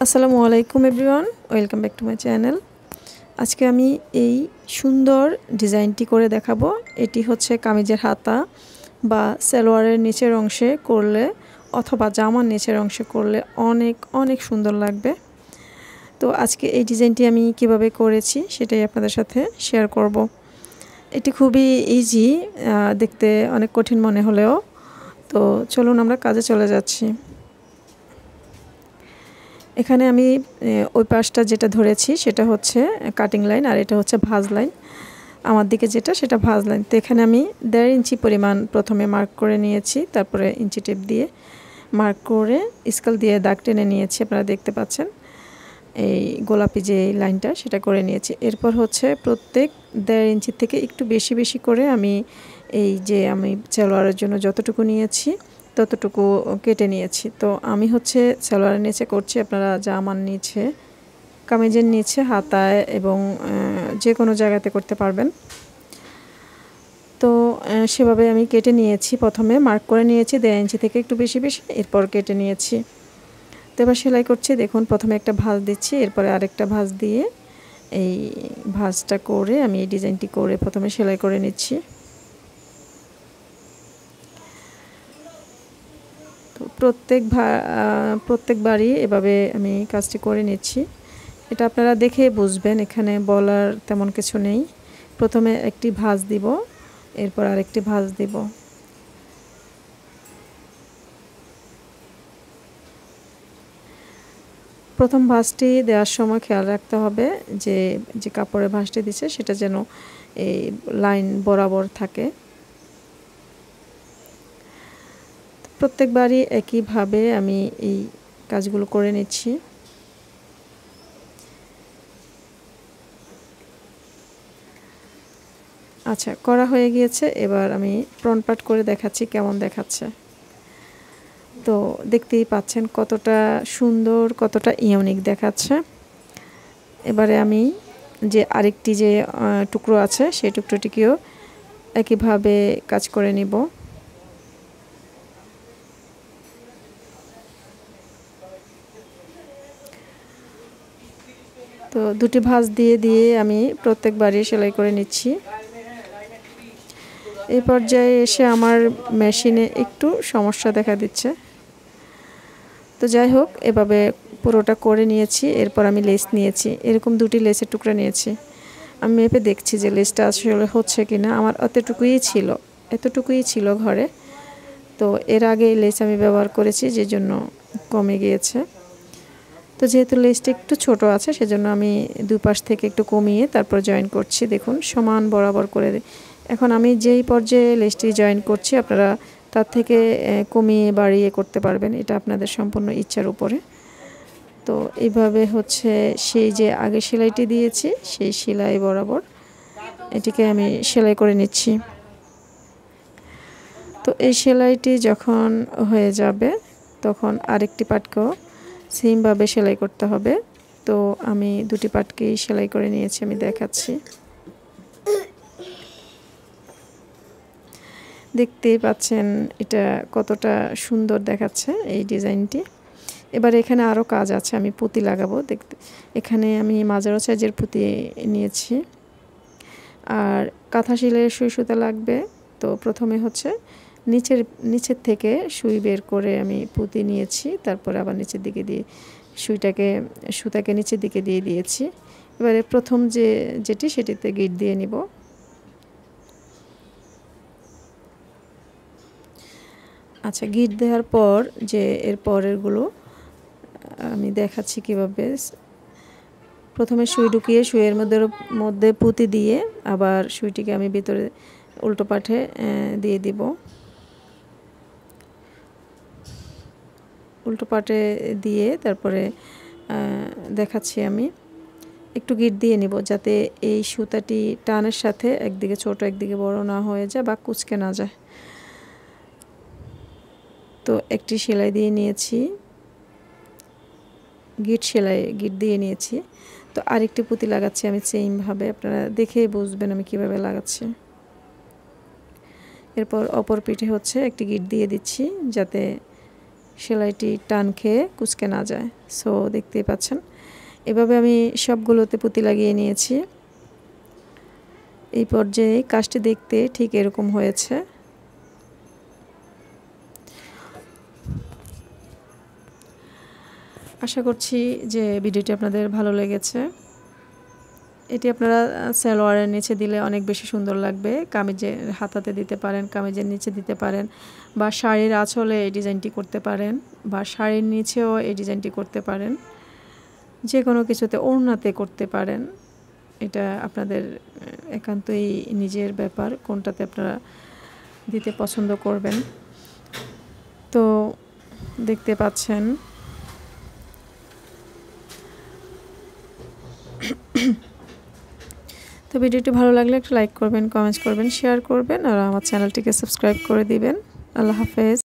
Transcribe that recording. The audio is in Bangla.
আসসালামু আলাইকুম everyone, welcome back to my channel. আজকে আমি এই সুন্দর ডিজাইনটি করে দেখাবো। এটি হচ্ছে কামিজের হাতা বা সালোয়ারের নিচের অংশে করলে অথবা জামার নিচের অংশে করলে অনেক অনেক সুন্দর লাগবে। তো আজকে এই ডিজাইনটি আমি কিভাবে করেছি সেটাই আপনাদের সাথে শেয়ার করব। এটি খুবই ইজি, দেখতে অনেক কঠিন মনে হলেও। তো চলুন আমরা কাজে চলে যাচ্ছি। এখানে আমি ওই পাশটা যেটা ধরেছি সেটা হচ্ছে কাটিং লাইন, আর এটা হচ্ছে ভাঁজ লাইন। আমার দিকে যেটা সেটা ভাঁজ লাইন। তো এখানে আমি 1.5 ইঞ্চি পরিমাণ প্রথমে মার্ক করে নিয়েছি, তারপরে ইঞ্চি টেপ দিয়ে মার্ক করে স্কেল দিয়ে দাগ টেনে নিয়েছি। আপনারা দেখতে পাচ্ছেন এই গোলাপি যে লাইনটা সেটা করে নিয়েছি। এরপর হচ্ছে প্রত্যেক 1.5 ইঞ্চি থেকে একটু বেশি বেশি করে আমি এই যে আমি সালোয়ারের জন্য যতটুকু নিয়েছি ততটুকু কেটে নিয়েছি। তো আমি হচ্ছে সালোয়ারের নিচে করছি, আপনারা জামার নিচে, কামিজের নিচে, হাতায় এবং যে কোনো জায়গাতে করতে পারবেন। তো সেভাবে আমি কেটে নিয়েছি। প্রথমে মার্ক করে নিয়েছি 1.5 ইঞ্চি থেকে একটু বেশি বেশি, এরপর কেটে নিয়েছি। তো এবার সেলাই করছি। দেখুন প্রথমে একটা ভাঁজ দিচ্ছি, এরপরে আরেকটা ভাঁজ দিয়ে এই ভাঁজটা করে আমি এই ডিজাইনটি করে প্রথমে সেলাই করে নিচ্ছি। তো প্রত্যেকবারই এভাবে আমি কাজটি করে নিচ্ছি। এটা আপনারা দেখে বুঝবেন, এখানে বলার তেমন কিছু নেই। প্রথমে একটি ভাঁজ দিব, এরপর আরেকটি ভাঁজ দিব। প্রথম ভাঁজটি দেওয়ার সময় খেয়াল রাখতে হবে যে যে কাপড়ে ভাঁজটি দিচ্ছে সেটা যেন এই লাইন বরাবর থাকে। প্রত্যেকবারই একইভাবে আমি এই কাজগুলো করে নিচ্ছি। আচ্ছা, করা হয়ে গিয়েছে। এবার আমি ফ্রন্ট পার্ট করে দেখাচ্ছি কেমন দেখাচ্ছে। তো দেখতেই পাচ্ছেন কতটা সুন্দর, কতটা ইউনিক দেখাচ্ছে। এবারে আমি যে আরেকটি যে টুকরো আছে সেই টুকরোটিকেও একইভাবে কাজ করে নিব। তো দুটি ভাঁজ দিয়ে দিয়ে আমি প্রত্যেকবারই সেলাই করে নিচ্ছি। এই পর্যায়ে এসে আমার মেশিনে একটু সমস্যা দেখা দিচ্ছে। তো যাই হোক, এভাবে পুরোটা করে নিয়েছি। এরপর আমি লেস নিয়েছি, এরকম দুটি লেসের টুকরা নিয়েছি। আমি মেপে দেখছি যে লেসটা আসলে হচ্ছে কি না। আমার এতটুকুই ছিল ঘরে। তো এর আগে লেস আমি ব্যবহার করেছি, যে জন্য কমে গিয়েছে। তো যেহেতু লেসটা একটু ছোট আছে সেজন্য আমি দুই পাশ থেকে একটু কমিয়ে তারপর জয়েন করছি। দেখুন সমান বরাবর করে। এখন আমি যেই পর্যায়ে লেসটি জয়েন করছি আপনারা তার থেকে কমিয়ে বাড়িয়ে করতে পারবেন, এটা আপনাদের সম্পূর্ণ ইচ্ছার উপরে। তো এইভাবে হচ্ছে সেই যে আগে সেলাইটি দিয়েছি সেই সেলাই বরাবর এটিকে আমি সেলাই করে নিচ্ছি। তো এই সেলাইটি যখন হয়ে যাবে তখন আরেকটি পাটকেও সেমভাবে সেলাই করতে হবে। তো আমি দুটি পাটকেই সেলাই করে নিয়েছি, আমি দেখাচ্ছি। দেখতেই পাচ্ছেন এটা কতটা সুন্দর দেখাচ্ছে এই ডিজাইনটি। এবার এখানে আরও কাজ আছে, আমি পুঁতি লাগাবো। দেখতে এখানে আমি মাজারো সাইজের পুঁতি নিয়েছি, আর কাঁথা সেলাইয়ের সুই সুতা লাগবে। তো প্রথমে হচ্ছে নিচের থেকে সুই বের করে আমি পুঁতি নিয়েছি, তারপরে আবার নিচের দিকে দিয়ে সুতাকে নিচের দিকে দিয়ে দিয়েছি। এবারে প্রথম যেটি সেটিতে গিট দিয়ে নিব। আচ্ছা, গিট দেওয়ার পর যে এর পরেরগুলো আমি দেখাচ্ছি কিভাবে। প্রথমে সুই ঢুকিয়ে সুইয়ের মধ্যে পুঁতি দিয়ে আবার সুইটিকে আমি ভিতরে উল্টো পাটে দিয়ে দিব। উল্টো পাটে দিয়ে তারপরে দেখাচ্ছি আমি একটু গিট দিয়ে নিব, যাতে এই সুতাটি টানের সাথে একদিকে ছোট একদিকে বড় না হয়ে যায় বা কুঁচকে না যায়। তো একটি সেলাই দিয়ে নিয়েছি, গিট দিয়ে নিয়েছি। তো আরেকটি পুঁতি লাগাচ্ছি আমি সেমভাবে, আপনারা দেখেই বুঝবেন আমি কিভাবে লাগাচ্ছি। এরপর অপর পিঠে হচ্ছে একটি গিট দিয়ে দিচ্ছি, যাতে সেলাইটি টান খেয়ে কুঁচকে না যায়। সো দেখতেই পাচ্ছেন এভাবে আমি সবগুলোতে পুঁতি লাগিয়ে নিয়েছি। এই পর্যায়ে কাজটি দেখতে ঠিক এরকম হয়েছে। আশা করছি যে ভিডিওটি আপনাদের ভালো লেগেছে। এটি আপনারা সালোয়ারের নিচে দিলে অনেক বেশি সুন্দর লাগবে। কামিজের হাতাতে দিতে পারেন, কামিজের নিচে দিতে পারেন, বা শাড়ির আঁচলে এই ডিজাইনটি করতে পারেন, বা শাড়ির নিচেও এই ডিজাইনটি করতে পারেন। যে কোনো কিছুতে ওড়নাতে করতে পারেন। এটা আপনাদের একান্তই নিজের ব্যাপার, কোনটাতে আপনারা দিতে পছন্দ করবেন। তো দেখতে পাচ্ছেন তো ভিডিওটি ভালো লাগলে একটা লাইক করবেন, কমেন্টস করবেন, শেয়ার করবেন, আর আমার চ্যানেলটিকে সাবস্ক্রাইব করে দিবেন। আল্লাহ হাফেজ।